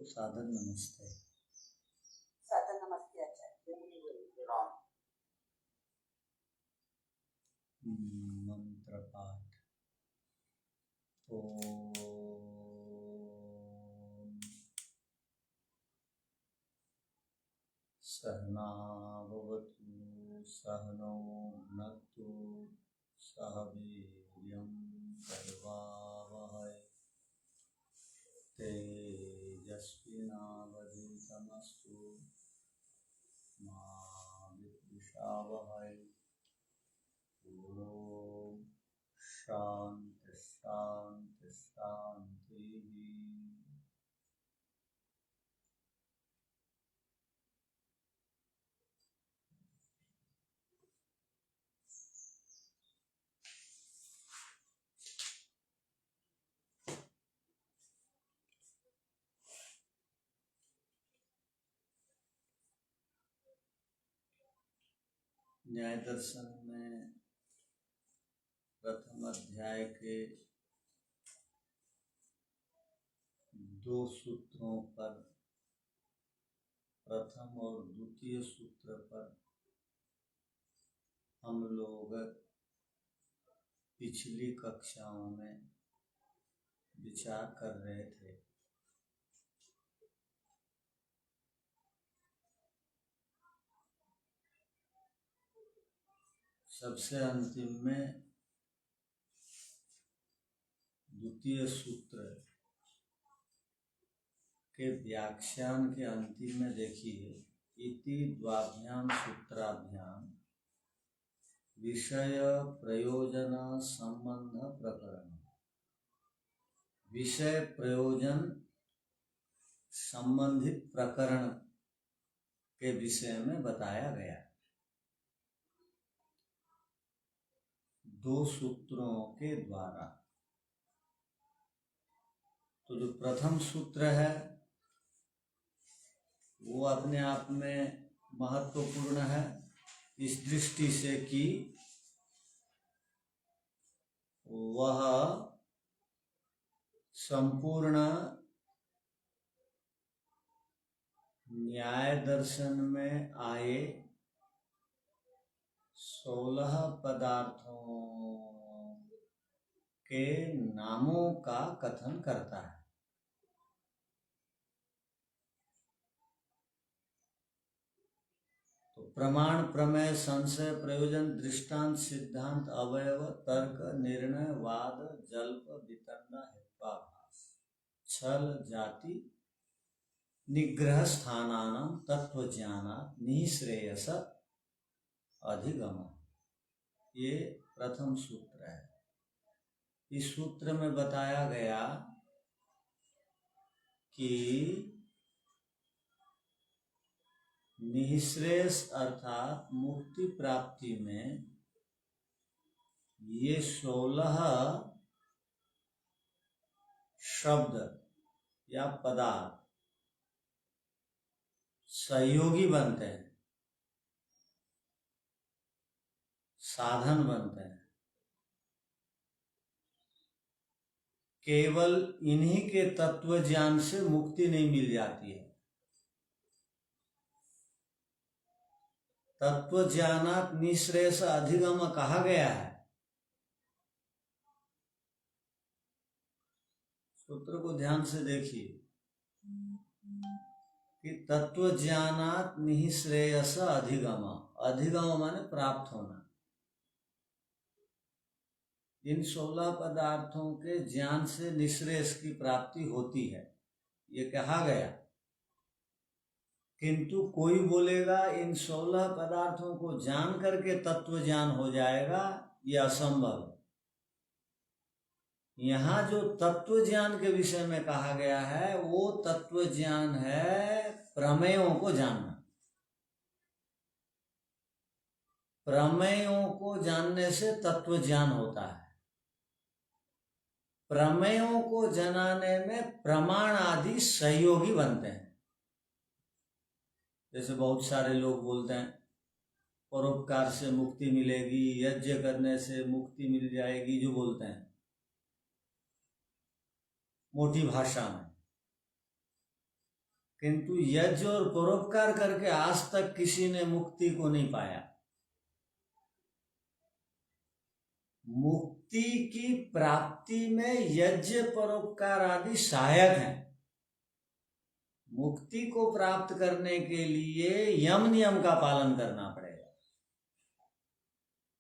साधन नमस्ते। साधन नमस्ते आचार्य। मंत्र पाठ। ओम सहना भवतु सहनौ भुनक्तु सह वीर्यं करवावहै तेजस्विनावधीतमस्तु मा विद्विषावहै। ओम शांति शांति शांति। न्याय दर्शन में प्रथम अध्याय के 2 सूत्रों पर, प्रथम और द्वितीय सूत्र पर हम लोग पिछली कक्षाओं में विचार कर रहे थे। सबसे अंतिम में द्वितीय सूत्र के व्याख्यान के अंतिम में देखिए, इति द्वाभ्याम सूत्राभ्याम विषय प्रयोजन संबंध प्रकरण। विषय प्रयोजन संबंधित प्रकरण के विषय में बताया गया। 2 सूत्रों के द्वारा। तो जो प्रथम सूत्र है वो अपने आप में महत्वपूर्ण है इस दृष्टि से कि वह संपूर्ण न्याय दर्शन में आए 16 पदार्थों के नामों का कथन करता है। तो प्रमाण, प्रमेय, संशय, प्रयोजन, दृष्टांत, सिद्धांत, अवयव, तर्क, निर्णय, वाद, जल्प, वितंडा, हेत्वाभास, छल, जाति, निग्रह स्थानानां तत्वज्ञानात् निःश्रेयस अधिगम। ये प्रथम सूत्र है। इस सूत्र में बताया गया कि निःश्रेयस अर्थात मुक्ति प्राप्ति में ये 16 शब्द या पदार्थ सहयोगी बनते हैं, साधन बनते हैं। केवल इन्हीं के तत्व ज्ञान से मुक्ति नहीं मिल जाती है। तत्व ज्ञानात् निःश्रेयस अधिगम कहा गया है। सूत्र को ध्यान से देखिए कि तत्व ज्ञानात् निःश्रेयस अधिगम। अधिगम माने प्राप्त होना। इन 16 पदार्थों के ज्ञान से निःश्रेयस की प्राप्ति होती है, ये कहा गया। किंतु कोई बोलेगा इन 16 पदार्थों को जान करके तत्व ज्ञान हो जाएगा, ये असंभव है। यहाँ जो तत्व ज्ञान के विषय में कहा गया है वो तत्व ज्ञान है प्रमेयों को जानना। प्रमेयों को जानने से तत्व ज्ञान होता है। प्रमेयों को जनाने में प्रमाण आदि सहयोगी बनते हैं। जैसे बहुत सारे लोग बोलते हैं परोपकार से मुक्ति मिलेगी, यज्ञ करने से मुक्ति मिल जाएगी, जो बोलते हैं मोटी भाषा में। किंतु यज्ञ और परोपकार करके आज तक किसी ने मुक्ति को नहीं पाया। मुक्ति की प्राप्ति में यज्ञ परोपकार आदि सहायक हैं। मुक्ति को प्राप्त करने के लिए यम नियम का पालन करना पड़ेगा।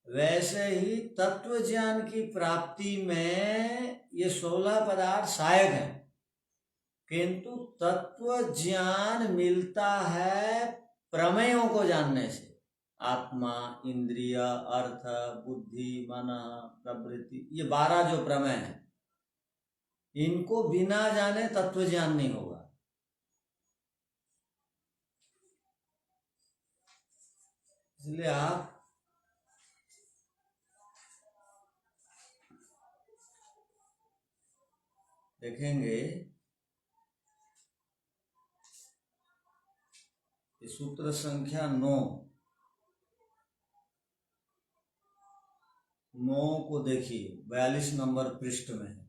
वैसे ही तत्व ज्ञान की प्राप्ति में ये 16 पदार्थ सहायक हैं, किंतु तत्व ज्ञान मिलता है प्रमेयों को जानने से। आत्मा, इंद्रिय, अर्थ, बुद्धि, मन, प्रवृत्ति, ये 12 जो प्रमेय हैं, इनको बिना जाने तत्व ज्ञान नहीं होगा। इसलिए आप देखेंगे कि सूत्र संख्या 9 को देखिए, 42 नंबर पृष्ठ में है।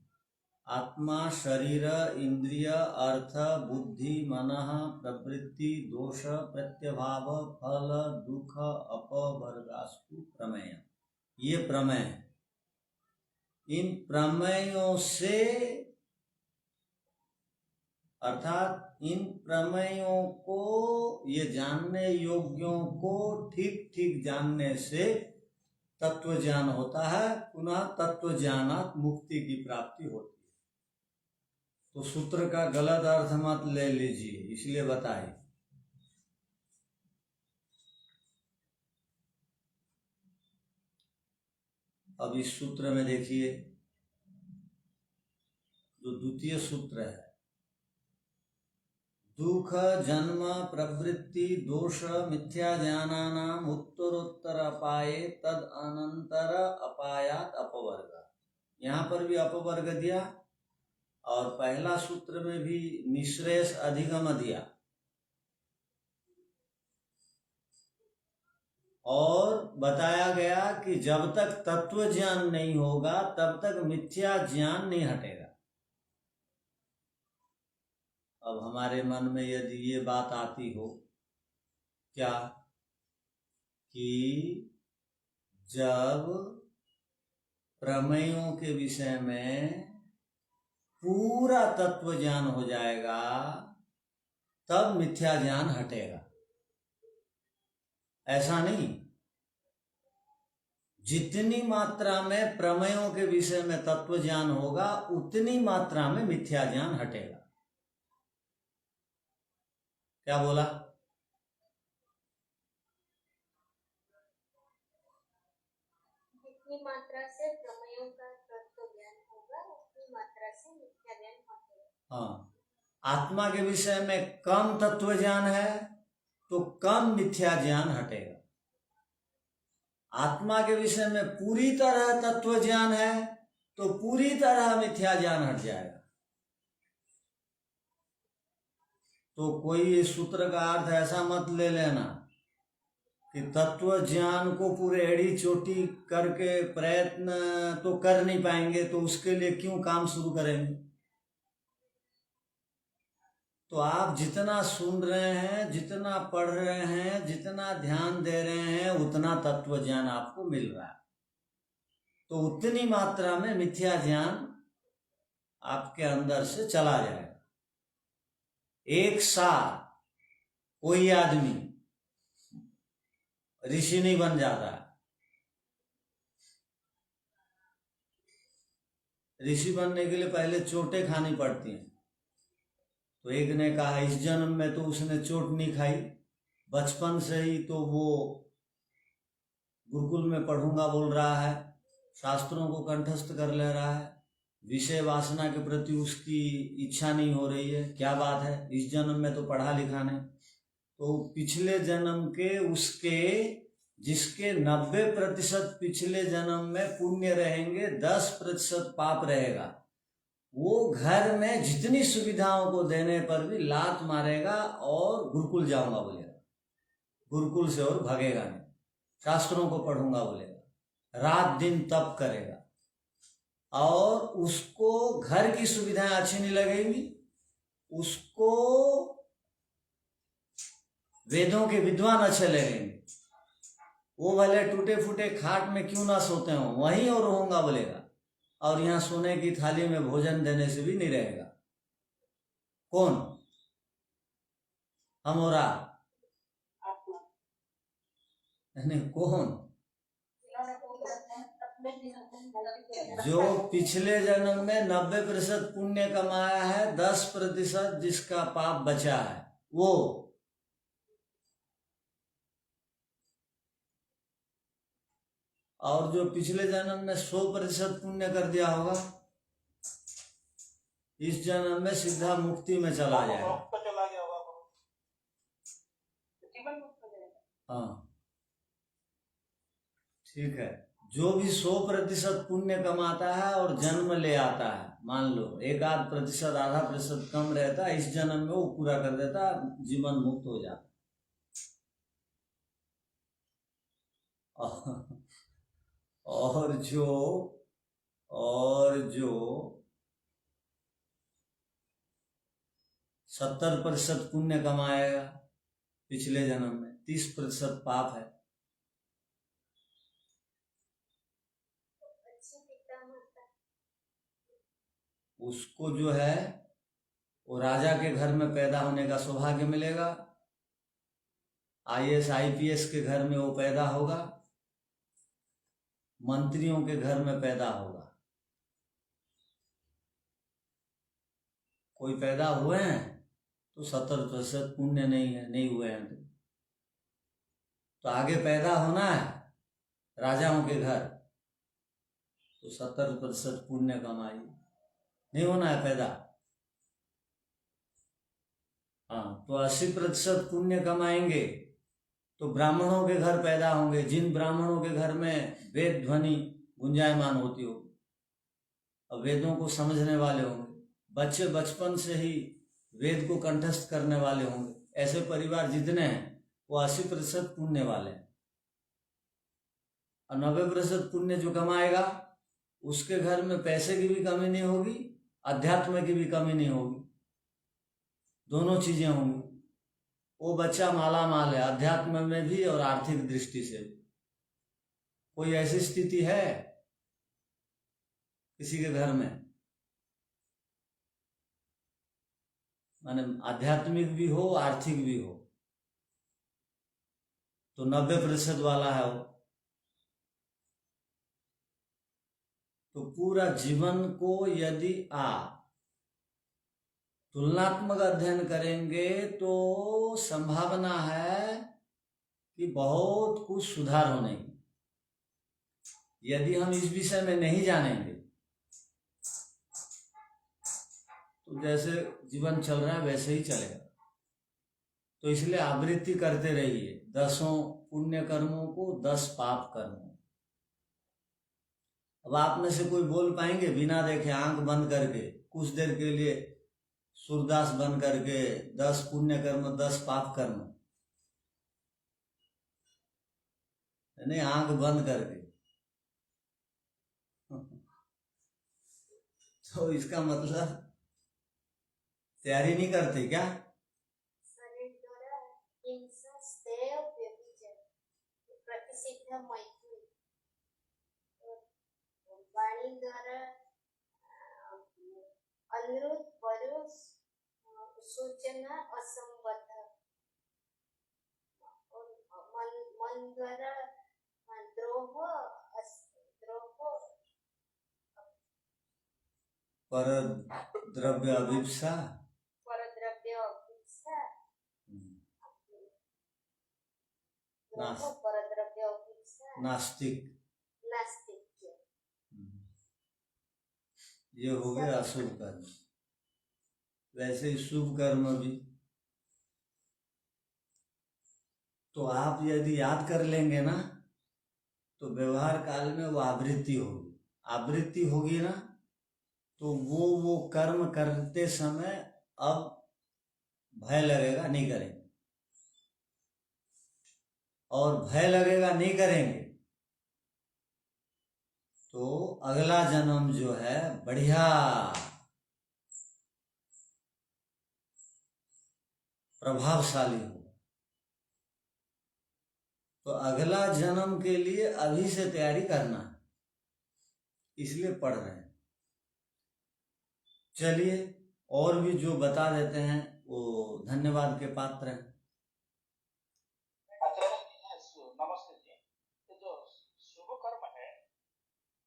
आत्मा, शरीर, इंद्रिय, अर्थ, बुद्धि, मनः, प्रवृत्ति, दोष, प्रत्यभाव, फल, दुख, अपवर्गास्तु प्रमेय। ये प्रमेय, इन प्रमेयों से, अर्थात इन प्रमेयों को, ये जानने योग्यों को ठीक ठीक जानने से तत्व ज्ञान होता है। पुनः तत्व ज्ञानात मुक्ति की प्राप्ति होती है। तो सूत्र का गलत अर्थ मत ले लीजिए, इसलिए बताए। अब इस सूत्र में देखिए, जो द्वितीय सूत्र है, दुख, जन्म, प्रवृत्ति, दोष, मिथ्या ज्ञानानाम उत्तरोत्तर अपाये तद अनंतर अपायात अपवर्ग। यहाँ पर भी अपवर्ग दिया और पहला सूत्र में भी निश्रेयस अधिगम दिया, और बताया गया कि जब तक तत्व ज्ञान नहीं होगा तब तक मिथ्या ज्ञान नहीं हटेगा। अब हमारे मन में यदि ये बात आती हो क्या कि जब प्रमेयों के विषय में पूरा तत्व ज्ञान हो जाएगा तब मिथ्या ज्ञान हटेगा, ऐसा नहीं। जितनी मात्रा में प्रमेयों के विषय में तत्व ज्ञान होगा उतनी मात्रा में मिथ्या ज्ञान हटेगा। क्या बोला? जितनी मात्रा से प्रमेयों का तत्व ज्ञान होगा उतनी मात्रा से मिथ्या ज्ञान हटेगा। हाँ, आत्मा के विषय में कम तत्व ज्ञान है तो कम मिथ्या ज्ञान हटेगा। आत्मा के विषय में पूरी तरह तत्व ज्ञान है तो पूरी तरह मिथ्या ज्ञान हट जाएगा। तो कोई इस सूत्र का अर्थ ऐसा मत ले लेना कि तत्व ज्ञान को पूरे एड़ी चोटी करके प्रयत्न तो कर नहीं पाएंगे तो उसके लिए क्यों काम शुरू करेंगे। तो आप जितना सुन रहे हैं, जितना पढ़ रहे हैं, जितना ध्यान दे रहे हैं, उतना तत्व ज्ञान आपको मिल रहा है। तो उतनी मात्रा में मिथ्या ज्ञान आपके अंदर से चला जाएगा। एक साथ कोई आदमी ऋषि नहीं बन जाता है। ऋषि बनने के लिए पहले चोटें खानी पड़ती हैं। तो एक ने कहा इस जन्म में तो उसने चोट नहीं खाई, बचपन से ही तो वो गुरुकुल में पढ़ूंगा बोल रहा है, शास्त्रों को कंठस्थ कर ले रहा है, विषय वासना के प्रति उसकी इच्छा नहीं हो रही है। क्या बात है, इस जन्म में तो पढ़ा लिखा नहीं। तो पिछले जन्म के उसके, जिसके 90% पिछले जन्म में पुण्य रहेंगे, 10% पाप रहेगा, वो घर में जितनी सुविधाओं को देने पर भी लात मारेगा और गुरुकुल जाऊंगा बोलेगा, गुरुकुल से और भागेगा नहीं, शास्त्रों को पढ़ूंगा बोलेगा, रात दिन तप करेगा, और उसको घर की सुविधाएं अच्छी नहीं लगेंगी, उसको वेदों के विद्वान अच्छे लगेंगे। वो भले टूटे फूटे खाट में क्यों ना सोते हो, वहीं और रहूंगा बोलेगा, और यहाँ सोने की थाली में भोजन देने से भी नहीं रहेगा। कौन? हम और आप? आत्मा नहीं, कौन? जो पिछले जन्म में 90% पुण्य कमाया है, 10% जिसका पाप बचा है, वो। और जो पिछले जन्म में 100% पुण्य कर दिया होगा, इस जन्म में सीधा मुक्ति में चला जाएगा। हाँ, ठीक है। जो भी 100% पुण्य कमाता है और जन्म ले आता है, मान लो 1-8%, आधा प्रतिशत कम रहता है, इस जन्म में वो पूरा कर देता, जीवन मुक्त हो जाता। और जो 70% पुण्य कमाएगा पिछले जन्म में, 30% पाप है। उसको जो है वो राजा के घर में पैदा होने का सौभाग्य मिलेगा, IAS IPS के घर में वो पैदा होगा, मंत्रियों के घर में पैदा होगा। कोई पैदा हुए हैं तो 70% पुण्य नहीं है, नहीं हुए हैं तो आगे पैदा होना है राजाओं के घर, तो 70% पुण्य कमाई, नहीं होना है पैदा। हाँ, तो 80% पुण्य कमाएंगे तो ब्राह्मणों के घर पैदा होंगे, जिन ब्राह्मणों के घर में वेद ध्वनि गुंजायमान होती होगी, अब वेदों को समझने वाले होंगे, बच्चे बचपन से ही वेद को कंठस्थ करने वाले होंगे, ऐसे परिवार जितने हैं वो 80% पुण्य वाले हैं। और 90% पुण्य जो कमाएगा उसके घर में पैसे की भी कमी नहीं होगी, अध्यात्म की भी कमी नहीं होगी, दोनों चीजें होंगी। वो बच्चा माला माल है, अध्यात्म में भी और आर्थिक दृष्टि से भी। कोई ऐसी स्थिति है किसी के घर में, माने आध्यात्मिक भी हो आर्थिक भी हो, तो 90% वाला है वो। तो पूरा जीवन को यदि आप तुलनात्मक अध्ययन करेंगे तो संभावना है कि बहुत कुछ सुधार होने की। यदि हम इस विषय में नहीं जानेंगे तो जैसे जीवन चल रहा है वैसे ही चलेगा। तो इसलिए आवृत्ति करते रहिए 10 पुण्य कर्मों को 10 पाप कर्मों। अब आप में से कोई बोल पाएंगे बिना देखे, आंख बंद करके, कुछ देर के लिए सूरदास बन करके 10 पुण्य कर्म 10 पाप कर्म? नहीं, आंख बंद करके। तो इसका मतलब तैयारी नहीं करते क्या? वाणी द्वारा अनुरोध परोस सूचना असंबद्ध, और मन द्वारा द्रोह पर द्रव्य अभिप्सा, नास्तिक, ये हो गया अशुभ कर्म। वैसे ही शुभ कर्म भी तो आप यदि याद कर लेंगे ना तो व्यवहार काल में वो आवृत्ति होगी। आवृत्ति होगी ना तो वो कर्म करते समय अब भय लगेगा, नहीं करेंगे, और भय लगेगा नहीं करेंगे तो अगला जन्म जो है बढ़िया प्रभावशाली होगा। तो अगला जन्म के लिए अभी से तैयारी करना है, इसलिए पढ़ रहे हैं। चलिए, और भी जो बता देते हैं वो धन्यवाद के पात्र हैं। आचार्य जी, नमस्ते जी। ये जो शुभ कर्म है,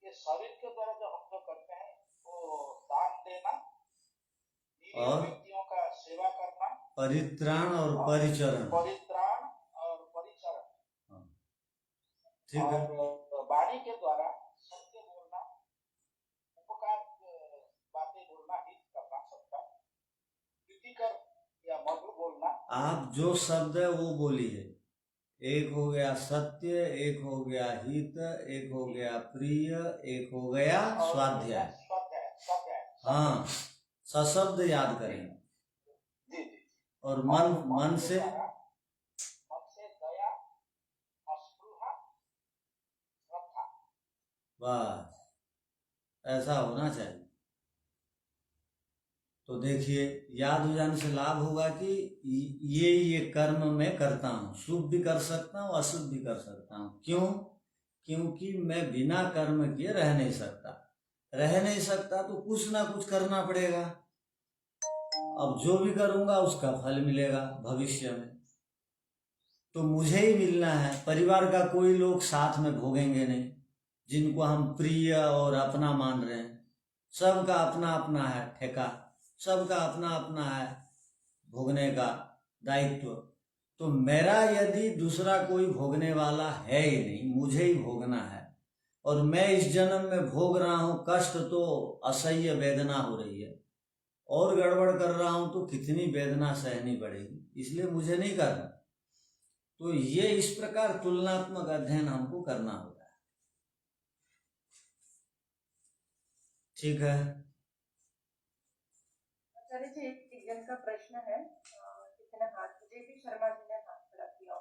ये शरीर के द्वारा जो हम लोग करते हैं, वो दान देना, और व्यक्तियों का सेवा करना, परित्राण और परिचरण, परित्राण और परिचरण, ठीक है। और वाणी के द्वारा सत्य बोलना, उपकार बातें बोलना, हित करना सबका, प्रीतिकर या मधुर बोलना। आप जो शब्द है वो बोलिए। एक हो गया सत्य, एक हो गया हित, एक हो गया प्रिय, एक हो गया स्वाध्याय। हाँ, सशब्द याद करें। जी जी। और मन से दया, अस्पृहा, श्रद्धा। बस ऐसा होना चाहिए। तो देखिए, याद हो जाने से लाभ होगा कि ये कर्म मैं करता हूँ, शुभ भी कर सकता हूँ, अशुभ भी कर सकता हूँ। क्यों? क्योंकि मैं बिना कर्म किए रह नहीं सकता, तो कुछ ना कुछ करना पड़ेगा। अब जो भी करूंगा उसका फल मिलेगा भविष्य में, तो मुझे ही मिलना है। परिवार का कोई लोग साथ में भोगेंगे नहीं, जिनको हम प्रिय और अपना मान रहे हैं। सबका अपना अपना है ठेका, सबका अपना अपना है भोगने का दायित्व। तो मेरा यदि दूसरा कोई भोगने वाला है ही नहीं, मुझे ही भोगना है, और मैं इस जन्म में भोग रहा हूँ कष्ट, तो असह्य वेदना हो रही है, और गड़बड़ कर रहा हूँ तो कितनी वेदना सहनी पड़ेगी, इसलिए मुझे नहीं करना। तो ये इस प्रकार तुलनात्मक अध्ययन हमको करना होगा। ठीक है। आचार्य जी, एक जन का प्रश्न है, कितने हाथ, मुझे भी शर्मा जी ने हाथ खड़ा किया।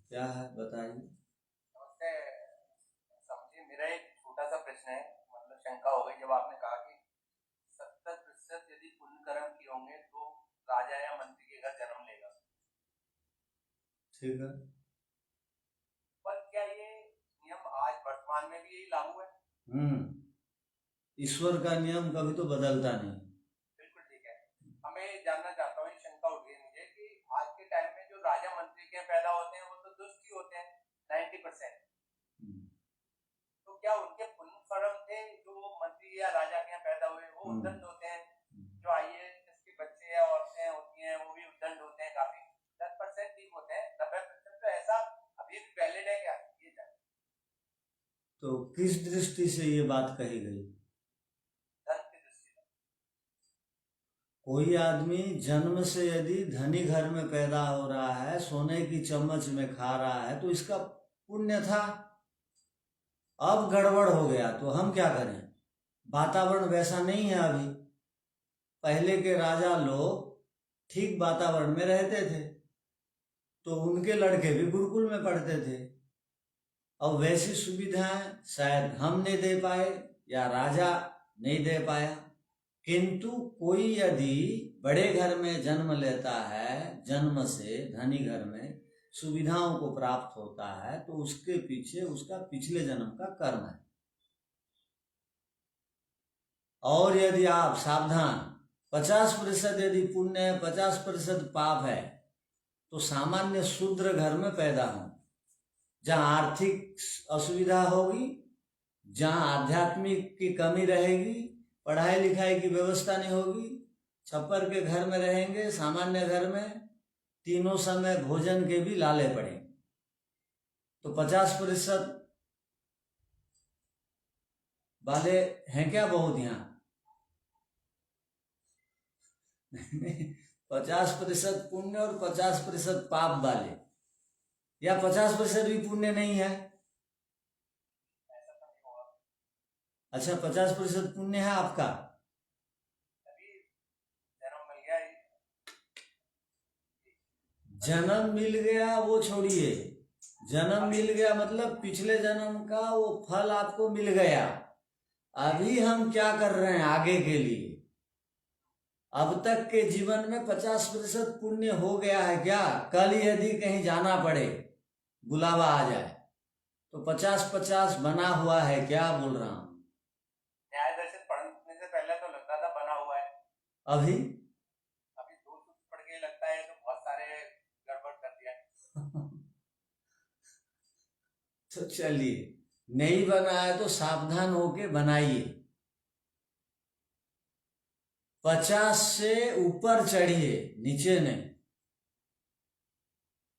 क्या है बताइए। नमस्ते समझिए, मेरा एक छोटा सा प्रश्न है, मतलब शंका हो गई जब आपने कहा कि 70% यदि पुण्य कर्म किए होंगे तो राजा या मंत्री के घर जन्म लेगा। ठीक है। पर क्या ये नियम आज वर्तमान में भी यही लागू है? ईश्वर का नियम कभी तो बदलता नहीं। बिल्कुल ठीक है। हमें जानना चाहता हूँ, शंका उठ गई मुझे कि आज के टाइम में जो राजा मंत्री के पैदा होते हैं वो तो दुष्ट ही होते हैं 90%। तो क्या उनके पुण्य कर्म थे जो मंत्री या राजा के यहाँ पैदा हुए वो उद्दंड होते हैं? जो IAS के बच्चे या औरतें होती हैं वो भी उद्दंड होते हैं काफी। 10% ठीक होते हैं, 90% तो ऐसा अभी भी वैलिड है क्या? ये जान। तो किस दृष्टि से ये बात कही गई? कोई आदमी जन्म से यदि धनी घर में पैदा हो रहा है, सोने की चम्मच में खा रहा है, तो इसका पुण्य था। अब गड़बड़ हो गया तो हम क्या करें? वातावरण वैसा नहीं है अभी। पहले के राजा लोग ठीक वातावरण में रहते थे, तो उनके लड़के भी गुरुकुल में पढ़ते थे। अब वैसी सुविधाएं शायद हम नहीं दे पाए या राजा नहीं दे पाया, किंतु कोई यदि बड़े घर में जन्म लेता है, जन्म से धनी घर में सुविधाओं को प्राप्त होता है, तो उसके पीछे उसका पिछले जन्म का कर्म है। और यदि आप सावधान, 50% यदि पुण्य है, 50% पाप है, तो सामान्य शूद्र घर में पैदा हो, जहाँ आर्थिक असुविधा होगी, जहाँ आध्यात्मिक की कमी रहेगी, पढ़ाई लिखाई की व्यवस्था नहीं होगी, छप्पर के घर में रहेंगे, सामान्य घर में, तीनों समय भोजन के भी लाले पड़ेंगे, तो 50% वाले हैं क्या बहुत यहाँ? 50% पुण्य और 50% पाप वाले, या 50% भी पुण्य नहीं है? अच्छा, 50% पुण्य है आपका? जन्म मिल गया वो छोड़िए, जन्म मिल गया मतलब पिछले जन्म का वो फल आपको मिल गया। अभी हम क्या कर रहे हैं आगे के लिए? अब तक के जीवन में 50% पुण्य हो गया है क्या? कल यदि कहीं जाना पड़े, बुलावा आ जाए, तो 50-50 बना हुआ है क्या? बोल रहा हूं। न्याय दर्शन पढ़ने से पहले तो लगता था बना हुआ है, अभी अभी 2 सूत्र पढ़ के लगता है तो बहुत सारे गड़बड़ कर दिया है। तो चलिए, नहीं बना है तो सावधान होके बनाइए। 50 से ऊपर चढ़िए, नीचे नहीं।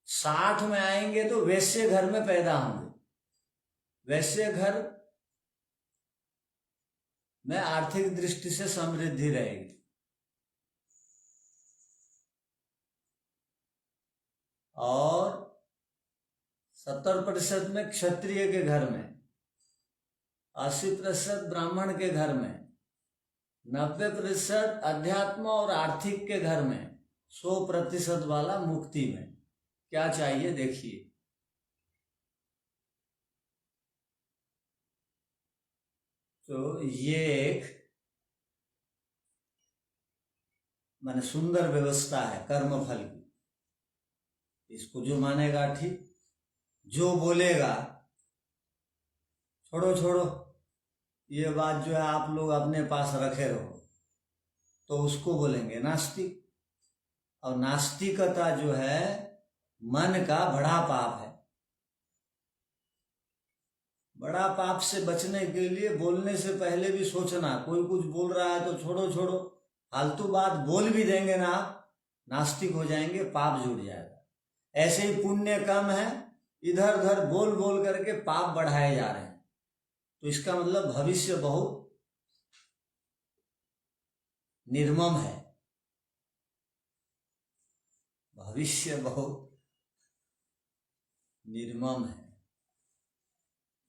60 में आएंगे तो वैसे घर में पैदा होंगे, वैसे घर में आर्थिक दृष्टि से समृद्धि रहेगी। और 70% में क्षत्रिय के घर में, 80% ब्राह्मण के घर में, 90% अध्यात्म और आर्थिक के घर में, 100% वाला मुक्ति में। क्या चाहिए देखिए। तो ये एक माने सुंदर व्यवस्था है कर्मफल की। इसको जो मानेगा ठीक, जो बोलेगा छोड़ो छोड़ो ये बात जो है आप लोग अपने पास रखे रहो, तो उसको बोलेंगे नास्तिक। और नास्तिकता जो है मन का बड़ा पाप है। बड़ा पाप से बचने के लिए बोलने से पहले भी सोचना, कोई कुछ बोल रहा है तो छोड़ो छोड़ो, फालतू बात बोल भी देंगे ना आप, नास्तिक हो जाएंगे, पाप जुड़ जाएगा। ऐसे ही पुण्य कम है, इधर उधर बोल बोल करके पाप बढ़ाए जा रहे हैं, तो इसका मतलब भविष्य बहुत निर्मम है, भविष्य बहुत निर्मम है।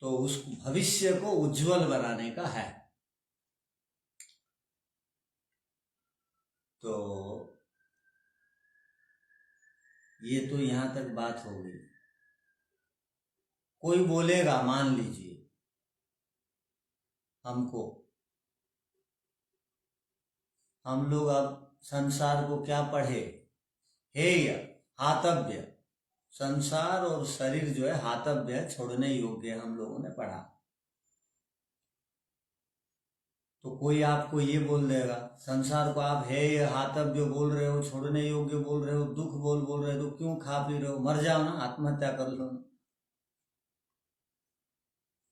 तो उस भविष्य को उज्जवल बनाने का है। तो ये तो यहां तक बात हो गई। कोई बोलेगा, मान लीजिए हमको, हम लोग अब संसार को क्या पढ़े, हेय हातव्य, संसार और शरीर जो है हातव्य है, छोड़ने योग्य हम लोगों ने पढ़ा। तो कोई आपको ये बोल देगा, संसार को आप हेय हातव्य बोल रहे हो, छोड़ने योग्य बोल रहे हो, दुख बोल रहे हो, तो क्यों खा पी रहे हो, मर जाओ ना, आत्महत्या कर लो ना।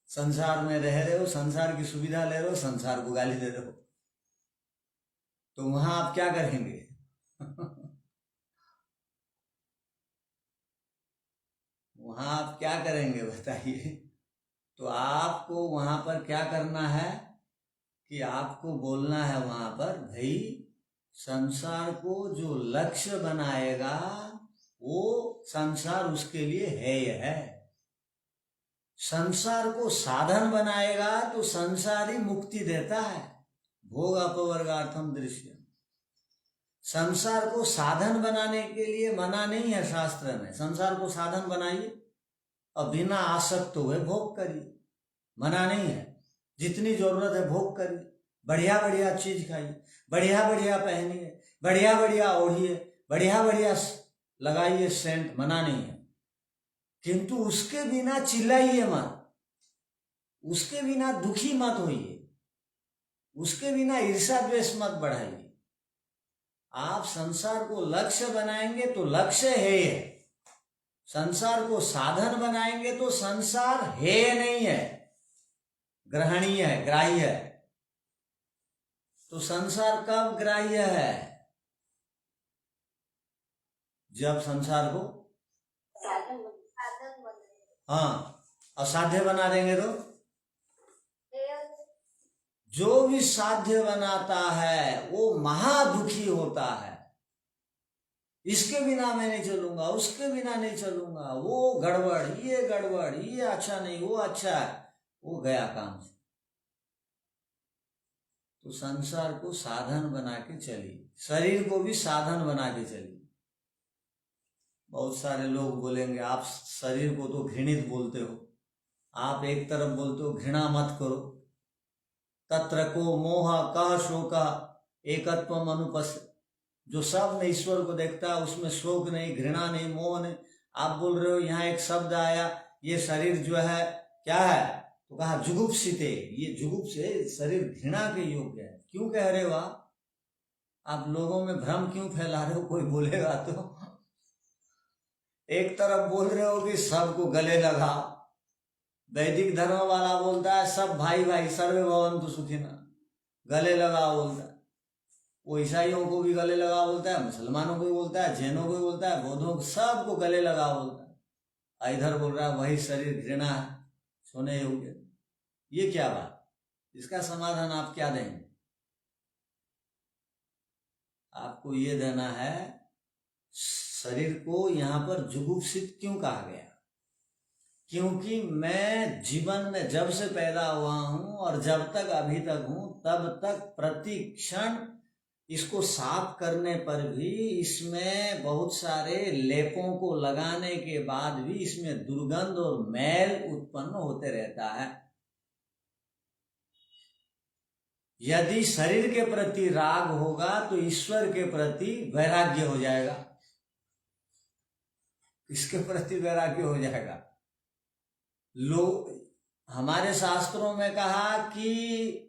संसार में रह रहे हो, संसार की सुविधा ले रहे हो, संसार को गाली दे रहे हो, तो वहां आप क्या करेंगे? वहां आप क्या करेंगे बताइए? तो आपको वहां पर क्या करना है कि आपको बोलना है वहां पर, भाई संसार को जो लक्ष्य बनाएगा वो संसार उसके लिए हेय है। संसार को साधन बनाएगा तो संसार ही मुक्ति देता है, भोग अपवर्गार्थम दृश्य। संसार को साधन बनाने के लिए मना नहीं है शास्त्र में, संसार को साधन बनाइए और बिना आसक्त हुए भोग करिए, मना नहीं है। जितनी जरूरत है भोग करिए, बढ़िया बढ़िया चीज खाइए, बढ़िया बढ़िया पहनिए, बढ़िया बढ़िया ओढ़िए, बढ़िया बढ़िया लगाइए सेंट, मना नहीं है। किंतु उसके बिना चिल्लाइए मत, उसके बिना दुखी मत होइए, उसके बिना ईर्ष्या द्वेष मत बढ़ाइए। आप संसार को लक्ष्य बनाएंगे तो लक्ष्य है, संसार को साधन बनाएंगे तो संसार है नहीं है, ग्रहणीय है, ग्राह्य है। तो संसार कब ग्राह्य है? जब संसार को हाँ असाध्य बना देंगे तो जो भी साध्य बनाता है वो महादुखी होता है। इसके बिना मैं नहीं चलूंगा, उसके बिना नहीं चलूंगा, वो गड़बड़, ये अच्छा नहीं, वो अच्छा है, वो गया काम से। तो संसार को साधन बना के चलिए, शरीर को भी साधन बना के चलिए। बहुत सारे लोग बोलेंगे आप शरीर को तो घृणित बोलते हो, आप एक तरफ बोलते हो घृणा मत करो, तत्र को मोह कह शोक एकत्वम अनुपस्थित, जो सब में ईश्वर को देखता है, उसमें शोक नहीं, घृणा नहीं, मोह नहीं। आप बोल रहे हो यहाँ एक शब्द आया, ये शरीर जो है क्या है, तो कहा जुगुप्सिते, ये जुगुप से शरीर घृणा के योग्य है। क्यों कह रहे हो आप लोगों में भ्रम क्यों फैला रहे हो? कोई बोलेगा तो एक तरफ बोल रहे हो कि सबको गले लगा, वैदिक धर्म वाला बोलता है सब भाई भाई सर्वे भवन्तु सुखिनः, गले लगा बोलता है। वो ईसाइयों को भी गले लगा बोलता है, मुसलमानों को भी बोलता है, जैनों को भी बोलता है, बौद्धों को, सबको गले लगा बोलता है। इधर बोल रहा है वही शरीर घृणा है, सोने योग्य। ये क्या बात? इसका समाधान आप क्या देंगे? आपको ये देना है, शरीर को यहाँ पर जुगुप्सित क्यों कहा गया? क्योंकि मैं जीवन में जब से पैदा हुआ हूं और जब तक अभी तक हूं, तब तक प्रति क्षण इसको साफ करने पर भी इसमें बहुत सारे लेपों को लगाने के बाद भी इसमें दुर्गंध और मैल उत्पन्न होते रहता है। यदि शरीर के प्रति राग होगा तो ईश्वर के प्रति वैराग्य हो जाएगा। किसके प्रति वैराग्य हो जाएगा? हमारे शास्त्रों में कहा कि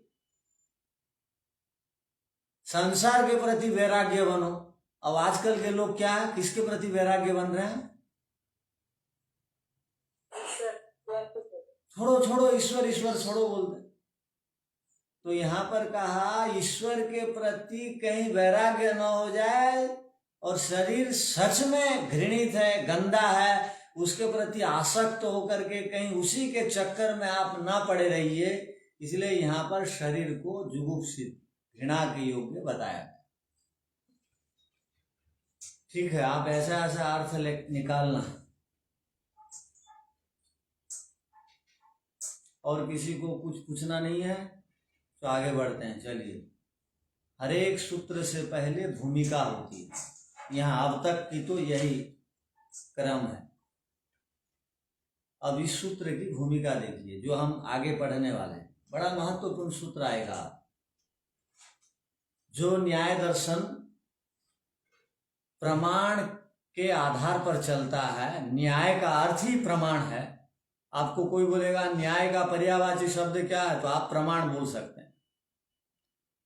संसार के प्रति वैराग्य बनो। अब आजकल के लोग क्या है, किसके प्रति वैराग्य बन रहे हैं? छोड़ो छोड़ो, ईश्वर ईश्वर छोड़ो बोलते। तो यहाँ पर कहा ईश्वर के प्रति कहीं वैराग्य न हो जाए और शरीर सच में घृणित है, गंदा है, उसके प्रति आसक्त होकर के कहीं उसी के चक्कर में आप ना पड़े रहिए। इसलिए यहाँ पर शरीर को जुगुप्सित, घृणा के योग्य बताया। ठीक है, आप ऐसा ऐसा अर्थ निकालना। और किसी को कुछ पूछना नहीं है तो आगे बढ़ते हैं। चलिए, हर एक सूत्र से पहले भूमिका होती है। यहाँ अब तक की तो यही क्रम है। अब इस सूत्र की भूमिका देखिए जो हम आगे पढ़ने वाले हैं। बड़ा महत्वपूर्ण सूत्र आएगा। जो न्याय दर्शन प्रमाण के आधार पर चलता है, न्याय का अर्थ ही प्रमाण है। आपको कोई बोलेगा न्याय का पर्यायवाची शब्द क्या है, तो आप प्रमाण बोल सकते हैं।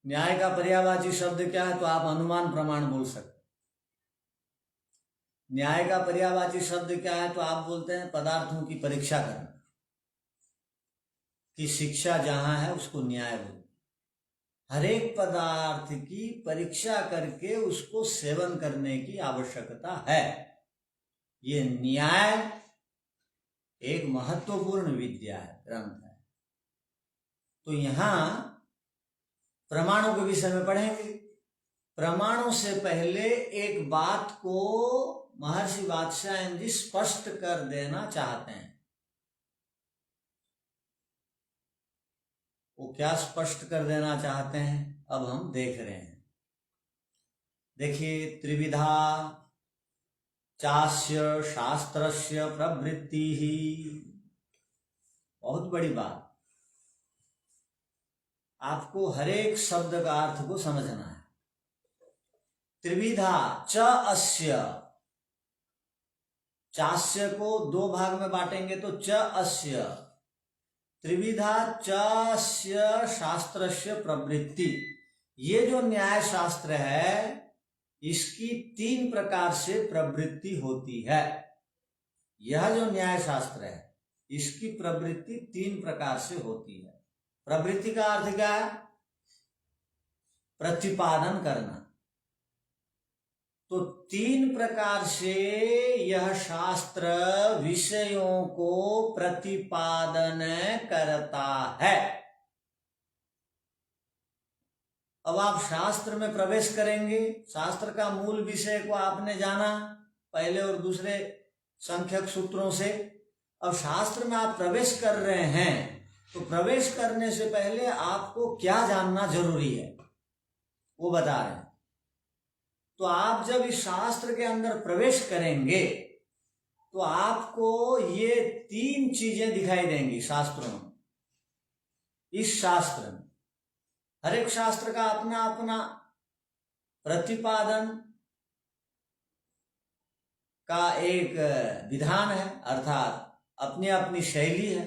न्याय का पर्यायवाची शब्द क्या है, तो आप अनुमान प्रमाण बोल सकते हैं। न्याय का पर्यायवाची शब्द क्या है, तो आप बोलते हैं पदार्थों की परीक्षा करना, कि शिक्षा जहां है उसको न्याय बोलते। हर एक पदार्थ की परीक्षा करके उसको सेवन करने की आवश्यकता है। ये न्याय एक महत्वपूर्ण विद्या है, ग्रंथ है। तो यहां प्रमाणों के विषय में पढ़ेंगे। प्रमाणों से पहले एक बात को महर्षि वात्स्यायन जी स्पष्ट कर देना चाहते हैं। वो क्या स्पष्ट कर देना चाहते हैं, अब हम देख रहे हैं। देखिए, त्रिविधा चास्य शास्त्रस्य प्रवृत्ति ही, बहुत बड़ी बात। आपको हर एक शब्द का अर्थ को समझना है। त्रिविधा च अस्य, चास्य को दो भाग में बांटेंगे तो च अस्य, त्रिविधा चास्य शास्त्रस्य प्रवृत्ति। ये जो न्याय शास्त्र है इसकी 3 प्रकार से प्रवृत्ति होती है। यह जो न्याय शास्त्र है इसकी प्रवृत्ति 3 प्रकार से होती है। प्रवृत्ति का अर्थ क्या है? प्रतिपादन करना। तो 3 प्रकार से यह शास्त्र विषयों को प्रतिपादन करता है। अब आप शास्त्र में प्रवेश करेंगे, शास्त्र का मूल विषय को आपने जाना पहले और दूसरे संख्यक सूत्रों से। अब शास्त्र में आप प्रवेश कर रहे हैं तो प्रवेश करने से पहले आपको क्या जानना जरूरी है वो बता रहे हैं। तो आप जब इस शास्त्र के अंदर प्रवेश करेंगे तो आपको ये 3 चीजें दिखाई देंगी शास्त्रों में। इस शास्त्र में हर एक शास्त्र का अपना अपना प्रतिपादन का एक विधान है, अर्थात अपनी अपनी शैली है।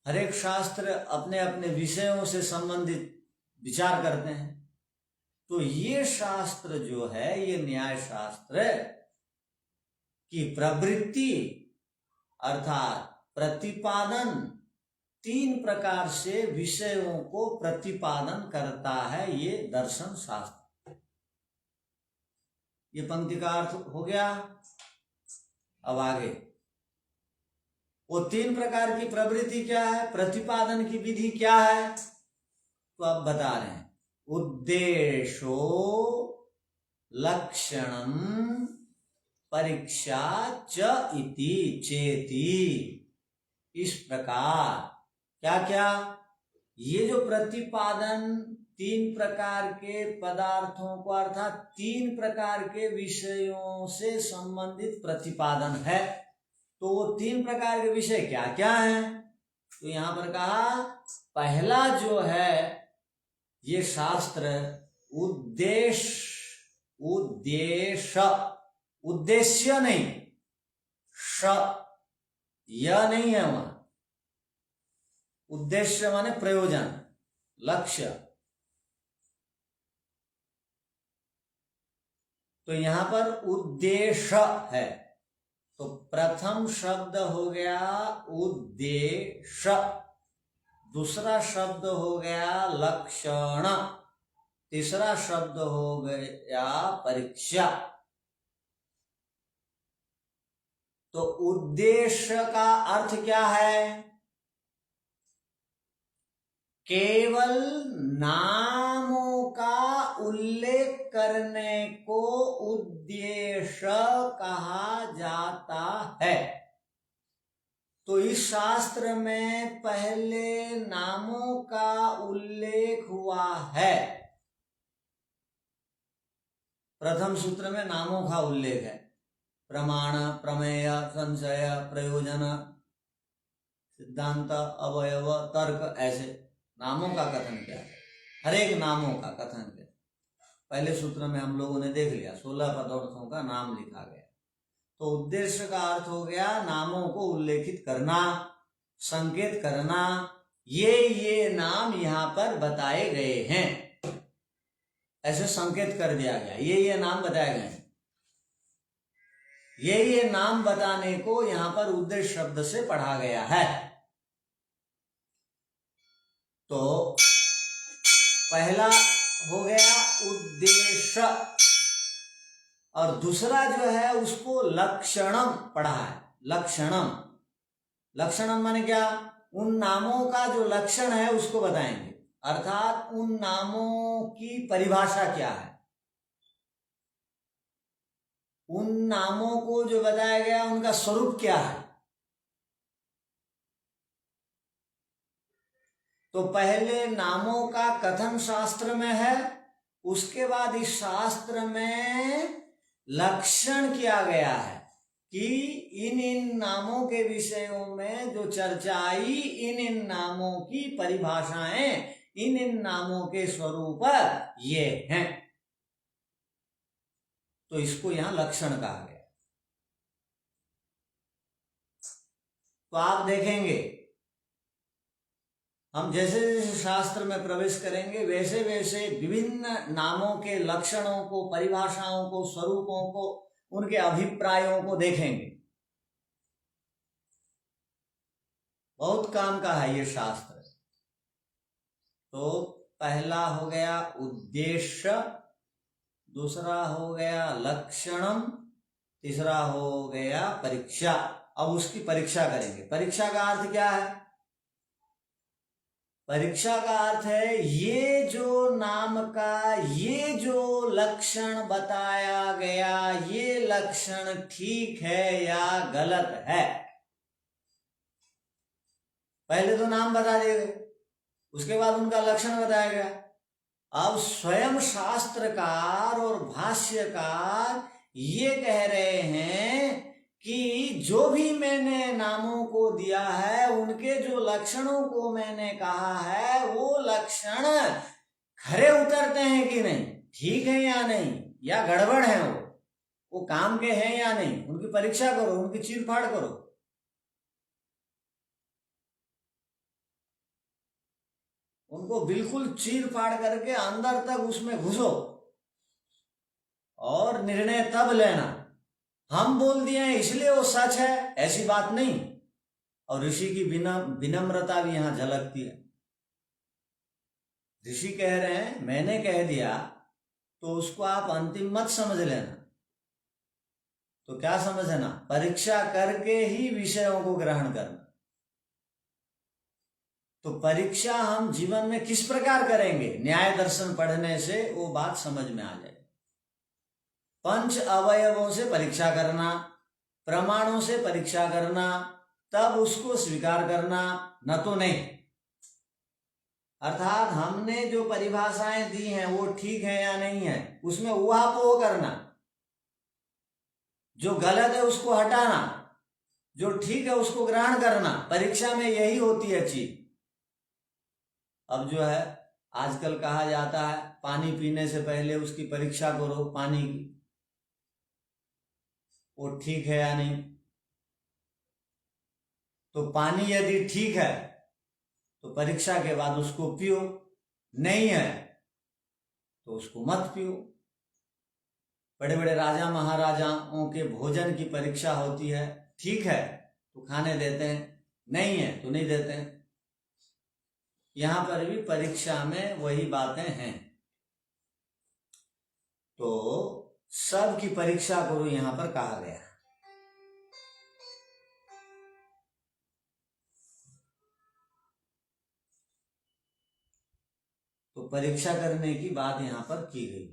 हर एक शास्त्र अपने अपने विषयों से संबंधित विचार करते हैं। तो ये शास्त्र जो है, ये न्याय शास्त्र की प्रवृत्ति अर्थात प्रतिपादन 3 प्रकार से विषयों को प्रतिपादन करता है, ये दर्शन शास्त्र। ये पंक्ति का अर्थ हो गया। अब आगे वो 3 प्रकार की प्रवृत्ति क्या है, प्रतिपादन की विधि क्या है, तो आप बता रहे हैं। उद्देश्यो लक्षणम परीक्षा च इति चेति। इस प्रकार क्या क्या, ये जो प्रतिपादन 3 प्रकार के पदार्थों को अर्थात 3 प्रकार के विषयों से संबंधित प्रतिपादन है। तो वो 3 प्रकार के विषय क्या क्या हैं, तो यहां पर कहा पहला जो है ये शास्त्र उद्देश्य नहीं, यह नहीं है वहां। उद्देश्य माने प्रयोजन, लक्ष्य। तो यहां पर उद्देश्य है, तो प्रथम शब्द हो गया उद्देश्य, दूसरा शब्द हो गया लक्षण, तीसरा शब्द हो गया परीक्षा। तो उद्देश्य का अर्थ क्या है, केवल नामों का उल्लेख करने को उद्देश्य कहा जाता है। तो इस शास्त्र में पहले नामों का उल्लेख हुआ है। प्रथम सूत्र में नामों का उल्लेख है, प्रमाण, प्रमेय, संशय, प्रयोजन, सिद्धांत, अवयव, तर्क, ऐसे नामों का कथन किया है। हर एक नामों का कथन किया। पहले सूत्र में हम लोगों ने देख लिया, 16 पदार्थों का नाम लिखा गया। तो उद्देश्य का अर्थ हो गया नामों को उल्लेखित करना, संकेत करना, ये नाम यहां पर बताए गए हैं, ऐसे संकेत कर दिया गया, ये नाम बताए गए हैं। ये नाम बताने को यहां पर उद्देश्य शब्द से पढ़ा गया है। तो पहला हो गया उद्देश्य, और दूसरा जो है उसको लक्षणम पढ़ा है। लक्षणम माने क्या, उन नामों का जो लक्षण है उसको बताएंगे, अर्थात उन नामों की परिभाषा क्या है, उन नामों को जो बताया गया उनका स्वरूप क्या है। तो पहले नामों का कथन शास्त्र में है, उसके बाद इस शास्त्र में लक्षण किया गया है कि इन नामों के विषयों में जो चर्चा आई, इन नामों की परिभाषाएं, इन नामों के स्वरूप ये हैं। तो इसको यहां लक्षण कहा गया। तो आप देखेंगे हम जैसे जैसे शास्त्र में प्रवेश करेंगे वैसे वैसे विभिन्न नामों के लक्षणों को, परिभाषाओं को, स्वरूपों को, उनके अभिप्रायों को देखेंगे। बहुत काम का है ये शास्त्र। तो पहला हो गया उद्देश्य, दूसरा हो गया लक्षणम, तीसरा हो गया परीक्षा। अब उसकी परीक्षा करेंगे। परीक्षा का अर्थ क्या है? परीक्षा का अर्थ है ये जो नाम का ये जो लक्षण बताया गया, ये लक्षण ठीक है या गलत है। पहले तो नाम बता दिए गए, उसके बाद उनका लक्षण बताया गया। अब स्वयं शास्त्रकार और भाष्यकार ये कह रहे हैं कि जो भी मैंने नामों को दिया है, उनके जो लक्षणों को मैंने कहा है, वो लक्षण खरे उतरते हैं कि नहीं, ठीक है या नहीं, या गड़बड़ है, वो काम के हैं या नहीं, उनकी परीक्षा करो, उनकी चीरफाड़ करो। उनको बिल्कुल चीर फाड़ करके अंदर तक उसमें घुसो और निर्णय तब लेना। हम बोल दिए हैं इसलिए वो सच है, ऐसी बात नहीं। और ऋषि की विनम्रता भी यहां झलकती है। ऋषि कह रहे हैं मैंने कह दिया तो उसको आप अंतिम मत समझ लेना। तो क्या समझना? परीक्षा करके ही विषयों को ग्रहण करना। तो परीक्षा हम जीवन में किस प्रकार करेंगे? न्याय दर्शन पढ़ने से वो बात समझ में आ जाए। पंच अवयवों से परीक्षा करना, प्रमाणों से परीक्षा करना, तब उसको स्वीकार करना, न तो नहीं। अर्थात हमने जो परिभाषाएं दी हैं वो ठीक है या नहीं है, उसमें उहापोह करना। जो गलत है उसको हटाना, जो ठीक है उसको ग्रहण करना। परीक्षा में यही होती है चीज। अब जो है आजकल कहा जाता है पानी पीने से पहले उसकी परीक्षा करो, पानी की वो ठीक है या नहीं। तो पानी यदि ठीक है तो परीक्षा के बाद उसको पियो, नहीं है तो उसको मत पियो। बड़े बड़े राजा महाराजाओं के भोजन की परीक्षा होती है, ठीक है तो खाने देते हैं, नहीं है तो नहीं देते हैं। यहां पर भी परीक्षा में वही बातें हैं। तो सब की परीक्षा करो यहां पर कहा गया है। तो परीक्षा करने की बात यहां पर की गई।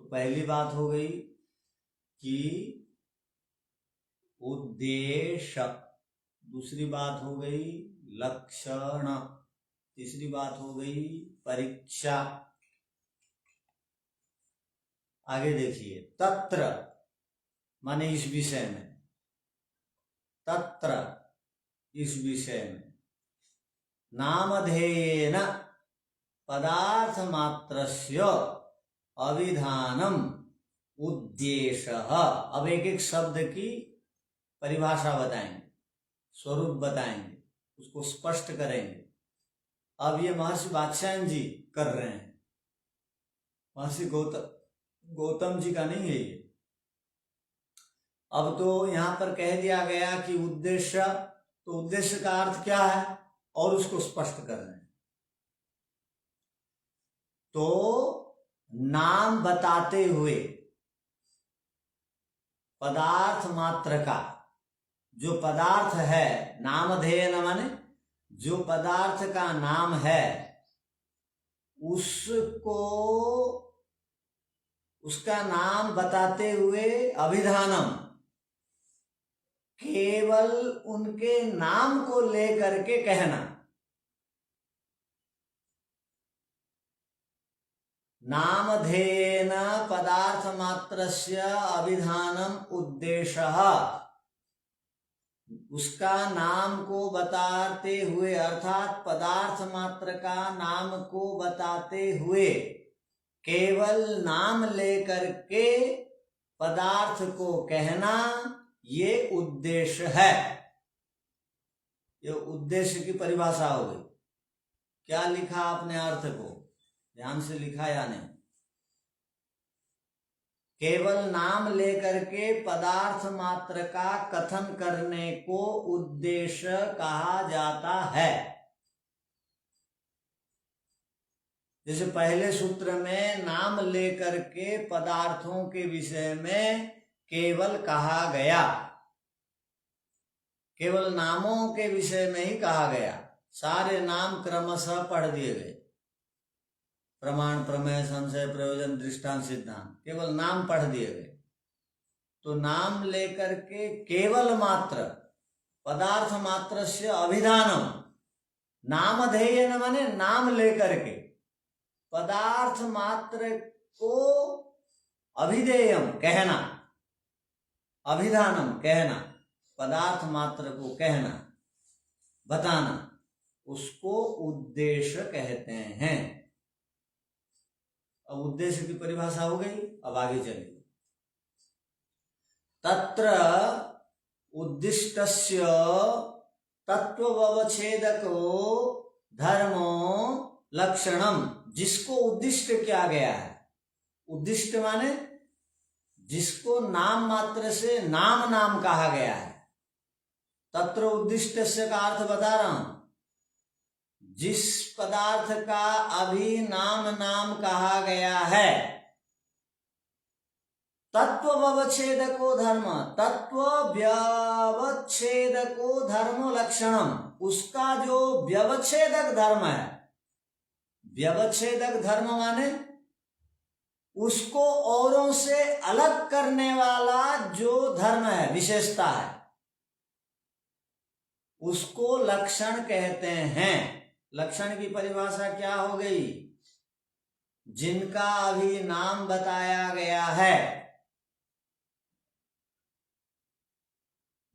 तो पहली बात हो गई कि उद्देश्य, दूसरी बात हो गई लक्षण, तीसरी बात हो गई परीक्षा। आगे देखिए, तत्र माने इस विषय में, तत्र इस विषय में, नामधेयेन पदार्थ मात्रस्य अविधानम उद्देश्यः। अब एक एक शब्द की परिभाषा बताएंगे, स्वरूप बताएंगे, उसको स्पष्ट करेंगे। अब ये महर्षि वात्स्यायन जी कर रहे हैं, महर्षि गौतम जी का नहीं है ये। अब तो यहां पर कह दिया गया कि उद्देश्य, तो उद्देश्य का अर्थ क्या है और उसको स्पष्ट कर रहे हैं। तो नाम बताते हुए पदार्थ मात्र का, जो पदार्थ है, नामधेय न माने जो पदार्थ का नाम है, उसको, उसका नाम बताते हुए अभिधानम, केवल उनके नाम को लेकर के कहना। नामधेयेन पदार्थ मात्रस्य अभिधानम उद्देश्यः, उसका नाम को बताते हुए, अर्थात पदार्थ मात्र का नाम को बताते हुए केवल नाम लेकर के पदार्थ को कहना, ये उद्देश्य है। ये उद्देश्य की परिभाषा हो गई। क्या लिखा आपने अर्थ को? ध्यान से लिखा या नहीं? केवल नाम लेकर के पदार्थ मात्र का कथन करने को उद्देश्य कहा जाता है। जैसे पहले सूत्र में नाम लेकर के पदार्थों के विषय में केवल कहा गया, केवल नामों के विषय में ही कहा गया, सारे नाम क्रमशः पढ़ दिए गए। प्रमाण, प्रमेय, संशय, प्रयोजन, दृष्टांत, सिद्धांत, केवल नाम पढ़ दिए गए। तो नाम लेकर के केवल मात्र पदार्थ मात्र से अभिधानम, नामधेय न माने नाम लेकर के पदार्थ मात्र को अभिधेयम कहना, अभिधानम कहना, पदार्थ मात्र को कहना, बताना, उसको उद्देश्य कहते हैं। अब उद्देश्य की परिभाषा हो गई। अब आगे चलिए। तत्र उद्दिष्टस्य तत्ववच्छेदको धर्मो लक्षणम, जिसको उद्दिष्ट किया गया है। उद्दिष्ट माने जिसको नाम मात्र से नाम नाम कहा गया है। तत्र उद्दिष्टस्य का अर्थ बता रहा हूं, जिस पदार्थ का अभी नाम नाम कहा गया है। तत्व व्यवच्छेदको धर्म, तत्व व्यवच्छेदको धर्म लक्षणम, उसका जो व्यवच्छेदक धर्म है। व्यवच्छेदक धर्म माने उसको औरों से अलग करने वाला जो धर्म है, विशेषता है, उसको लक्षण कहते हैं। लक्षण की परिभाषा क्या हो गई? जिनका अभी नाम बताया गया है।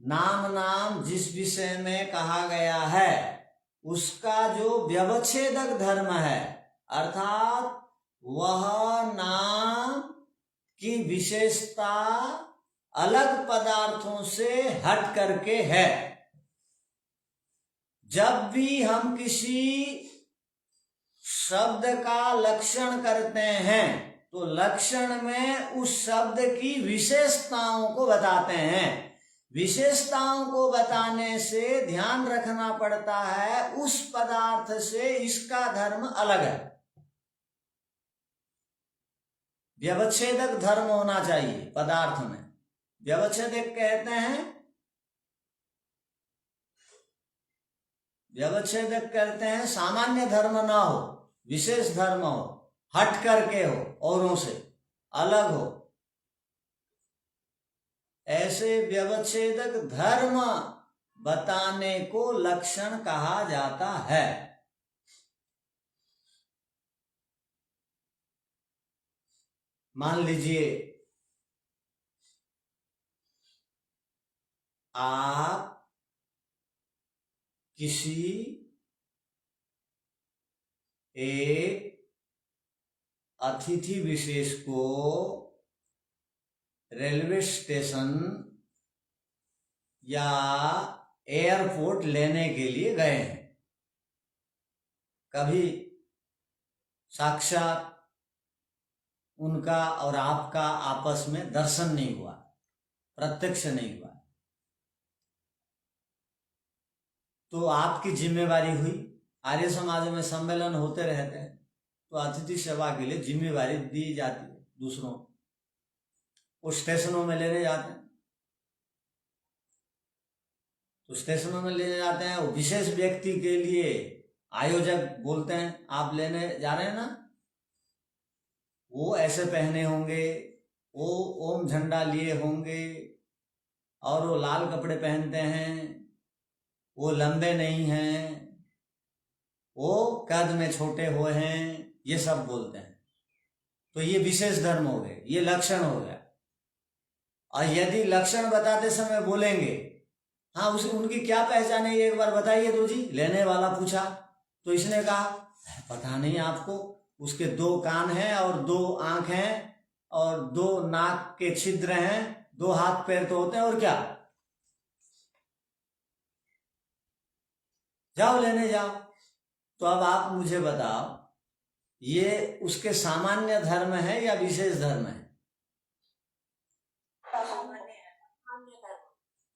नाम नाम जिस विषय में कहा गया है, उसका जो व्यवच्छेदक धर्म है, अर्थात वह नाम की विशेषता अलग पदार्थों से हट करके है। जब भी हम किसी शब्द का लक्षण करते हैं तो लक्षण में उस शब्द की विशेषताओं को बताते हैं। विशेषताओं को बताने से ध्यान रखना पड़ता है उस पदार्थ से इसका धर्म अलग है। व्यवच्छेदक धर्म होना चाहिए पदार्थ में। व्यवच्छेदक कहते हैं, व्यवच्छेदक कहते हैं सामान्य धर्म ना हो, विशेष धर्म हो, हट करके हो, औरों से अलग हो। ऐसे व्यवच्छेदक धर्म बताने को लक्षण कहा जाता है। मान लीजिए आप किसी एक अतिथि विशेष को रेलवे स्टेशन या एयरपोर्ट लेने के लिए गए हैं। कभी साक्षात उनका और आपका आपस में दर्शन नहीं हुआ, प्रत्यक्ष नहीं हुआ, तो आपकी जिम्मेवारी हुई। आर्य समाज में सम्मेलन होते रहते हैं तो अतिथि सेवा के लिए जिम्मेवारी दी जाती है दूसरों को। वो स्टेशनों में लेने जाते हैं, तो स्टेशनों में लेने जाते हैं। वो विशेष व्यक्ति के लिए आयोजक बोलते हैं, आप लेने जा रहे हैं ना, वो ऐसे पहने होंगे, वो ओम झंडा लिए होंगे और वो लाल कपड़े पहनते हैं, वो लंबे नहीं हैं, वो कद में छोटे हुए हैं, ये सब बोलते हैं। तो ये विशेष धर्म हो गए, ये लक्षण हो गया। और यदि लक्षण बताते समय बोलेंगे, हाँ उनकी क्या पहचान है एक बार बताइए तो जी, लेने वाला पूछा तो इसने कहा पता नहीं आपको, उसके 2 कान हैं और 2 आंख हैं और 2 नाक के छिद्र हैं, 2 हाथ पैर तो होते हैं, और क्या, जाओ लेने जाओ। तो अब आप मुझे बताओ, ये उसके सामान्य धर्म है या विशेष धर्म है?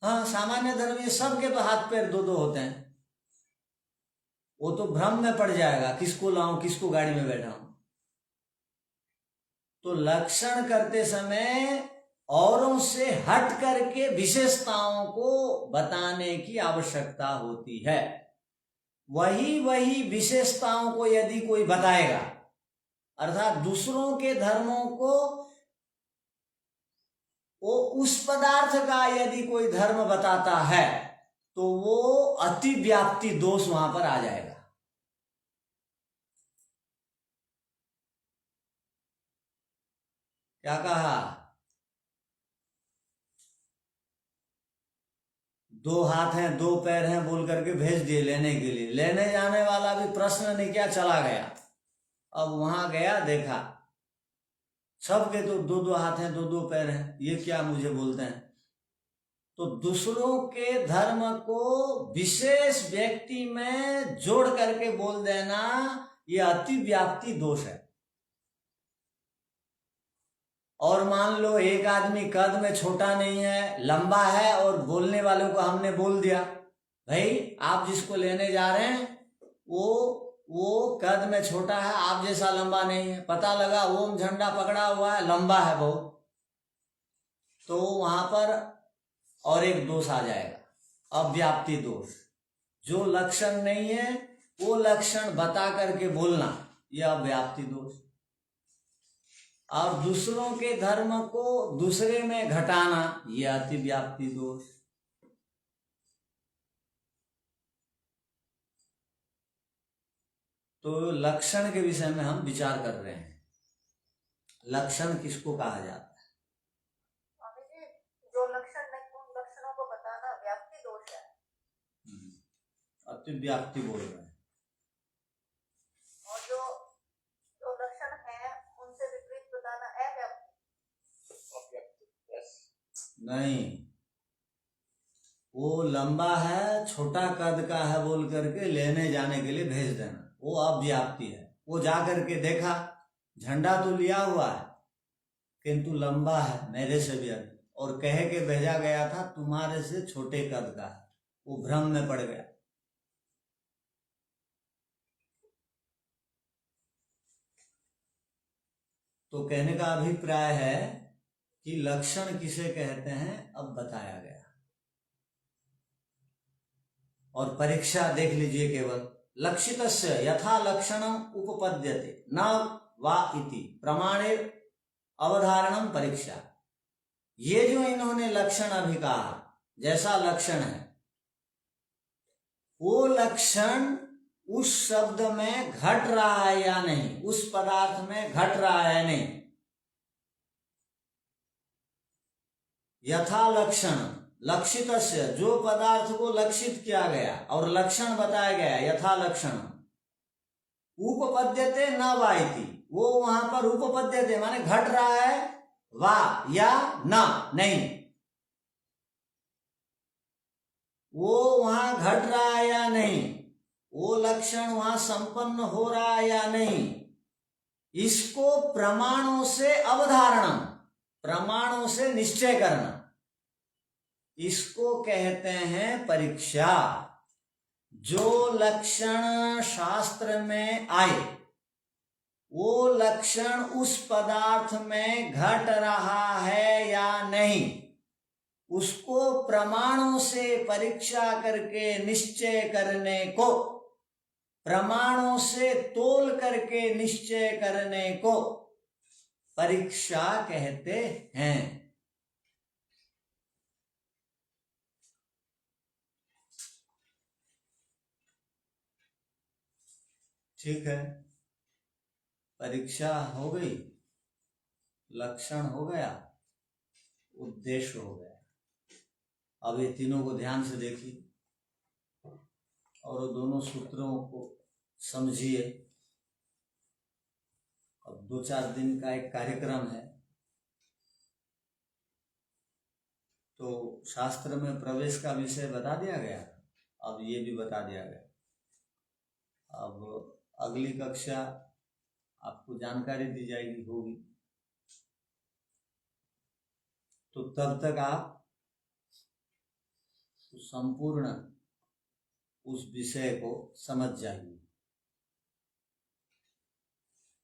हाँ सामान्य धर्म। ये सबके तो हाथ पैर 2-2 होते हैं। वो तो भ्रम में पड़ जाएगा, किसको लाऊं किसको गाड़ी में बैठाऊं। तो लक्षण करते समय औरों से हट करके विशेषताओं को बताने की आवश्यकता होती है। वही विशेषताओं को यदि कोई बताएगा, अर्थात दूसरों के धर्मों को, वो उस पदार्थ का यदि कोई धर्म बताता है तो वो अति व्याप्ति दोष वहां पर आ जाएगा। क्या कहा? 2 हाथ हैं 2 पैर हैं बोल करके भेज दिए लेने के लिए। लेने जाने वाला भी प्रश्न नहीं किया, चला गया। अब वहां गया, देखा सबके तो दो दो हाथ हैं, दो दो पैर हैं, ये क्या मुझे बोलते हैं। तो दूसरों के धर्म को विशेष व्यक्ति में जोड़ करके बोल देना, ये अति व्याप्ति दोष है। और मान लो एक आदमी कद में छोटा नहीं है, लंबा है, और बोलने वालों को हमने बोल दिया, भाई आप जिसको लेने जा रहे हैं वो कद में छोटा है, आप जैसा लंबा नहीं है। पता लगा ओम झंडा पकड़ा हुआ है, लंबा है बहुत, तो वहां पर और एक दोष आ जाएगा, अव्याप्ति दोष। जो लक्षण नहीं है वो लक्षण बता करके बोलना, यह अव्याप्ति दोष। और दूसरों के धर्म को दूसरे में घटाना, यह अतिव्याप्ति दोष। तो लक्षण के विषय में हम विचार कर रहे हैं, लक्षण किसको कहा जाता है। स्वामी जी, जो लक्षण नहीं उन लक्षणों को बताना व्याप्ति दोष है। अतिव्याप्ति बोल रहे हैं। और जो लक्षण है उनसे विपरीत बताना अव्याप्ति। नहीं, वो लंबा है, छोटा कद का है बोल करके लेने जाने के लिए भेज देना, वो अव्याप्ति है। वो जा करके देखा, झंडा तो लिया हुआ है किंतु लंबा है मेरे से भी अधिक, और कह के भेजा गया था तुम्हारे से छोटे कद का है, वो भ्रम में पड़ गया। तो कहने का अभिप्राय है कि लक्षण किसे कहते हैं अब बताया गया। और परीक्षा देख लीजिए, केवल लक्षितस्य यथा लक्षणम उपपद्यते न वा इति प्रमाणेर अवधारणम परीक्षा। ये जो इन्होंने लक्षण अभी कहा, जैसा लक्षण है वो लक्षण उस शब्द में घट रहा है या नहीं, उस पदार्थ में घट रहा है नहीं। यथा लक्षण लक्षितस्य, जो पदार्थ को लक्षित किया गया और लक्षण बताया गया, यथा लक्षण उपपद्यते न वा इति, वो वहां पर उपपद्यते माने घट रहा है, वा या न नहीं, वो वहां घट रहा है या नहीं, वो लक्षण वहां संपन्न हो रहा है या नहीं, इसको प्रमाणों से अवधारणा, प्रमाणों से निश्चय करना, इसको कहते हैं परीक्षा। जो लक्षण शास्त्र में आए वो लक्षण उस पदार्थ में घट रहा है या नहीं, उसको प्रमाणों से परीक्षा करके निश्चय करने को, प्रमाणों से तोल करके निश्चय करने को परीक्षा कहते हैं। ठीक है, परीक्षा हो गई, लक्षण हो गया, उद्देश्य हो गया। अब ये तीनों को ध्यान से देखिए और दोनों सूत्रों को समझिए। अब 2-4 दिन का एक कार्यक्रम है, तो शास्त्र में प्रवेश का विषय बता दिया गया, अब ये भी बता दिया गया। अब अगली कक्षा आपको जानकारी दी जाएगी होगी, तो तब तक आप संपूर्ण उस विषय को समझ जाइए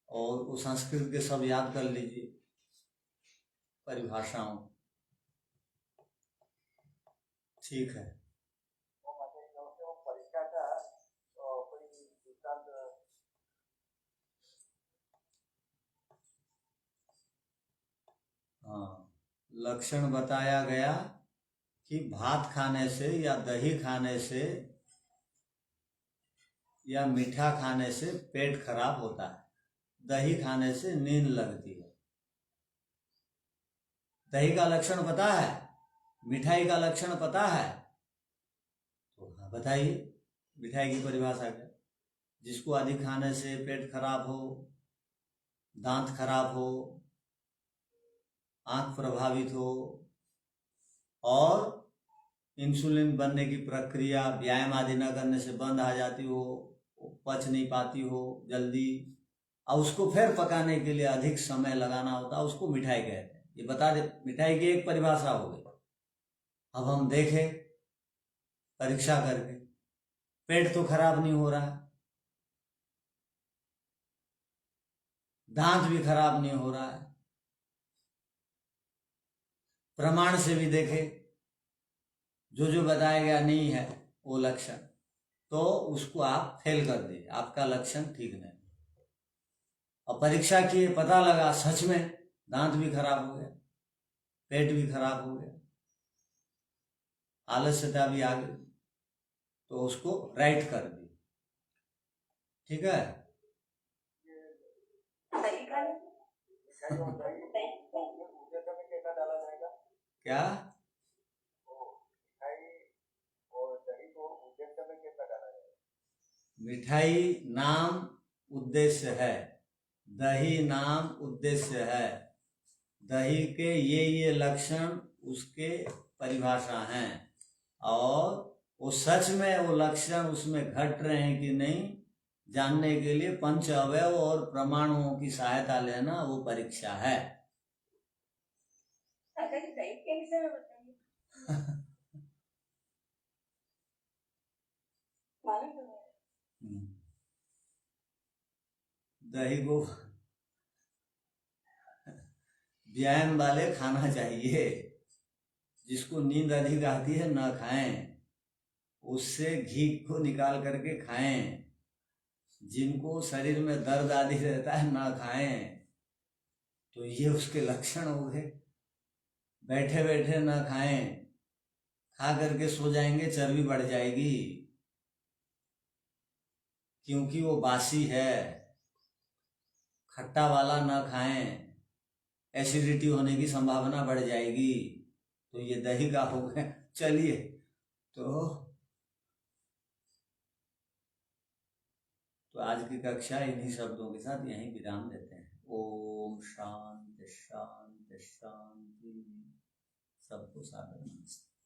और वो संस्कृत के सब याद कर लीजिए परिभाषाओं। ठीक है, परीक्षा का कोई दृष्टांत हाँ, लक्षण बताया गया कि भात खाने से या दही खाने से या मीठा खाने से पेट खराब होता है, दही खाने से नींद लगती है। दही का लक्षण पता है, मिठाई का लक्षण पता है, तो हाँ बताइए मिठाई की परिभाषा क्या। जिसको अधिक खाने से पेट खराब हो, दांत खराब हो, आंख प्रभावित हो और इंसुलिन बनने की प्रक्रिया व्यायाम आदि न करने से बंद आ जाती हो, पच नहीं पाती हो जल्दी, और उसको फिर पकाने के लिए अधिक समय लगाना होता है, उसको मिठाई कहते हैं। ये बता दे, मिठाई की एक परिभाषा हो गई। अब हम देखें परीक्षा करके, पेट तो खराब नहीं हो रहा, दांत भी खराब नहीं हो रहा है, प्रमाण से भी देखे जो जो बताया गया नहीं है वो लक्षण, तो उसको आप फेल कर दीजिए, आपका लक्षण ठीक नहीं। और परीक्षा किए, पता लगा सच में दांत भी खराब हो गया, पेट भी खराब हो गया, आलस्यता भी आ गई, तो उसको राइट कर दी। ठीक है। सही कहा। क्या मिठाई नाम उद्देश्य है, दही नाम उद्देश्य है, दही के ये लक्षण उसके परिभाषा हैं, और वो सच में वो लक्षण उसमें घट रहे हैं कि नहीं जानने के लिए पंच अवयव और प्रमाणों की सहायता लेना वो परीक्षा है। दही के विषय में बताइए। मालूम तो है। दही को व्यायाम वाले खाना चाहिए, जिसको नींद अधिक आती है न खाएं, उससे घी को निकाल करके खाएं, जिनको शरीर में दर्द आदि रहता है न खाएं। तो ये उसके लक्षण हो गए। बैठे बैठे न खाएं, खा करके सो जाएंगे चर्बी बढ़ जाएगी, क्योंकि वो बासी है। खट्टा वाला न खाएं, एसिडिटी होने की संभावना बढ़ जाएगी। तो ये दही का हो गया। चलिए, तो आज की कक्षा इन्हीं शब्दों के साथ यहीं विराम देते हैं। ओम शांति शांति शांति। सबको सादर नमस्ते।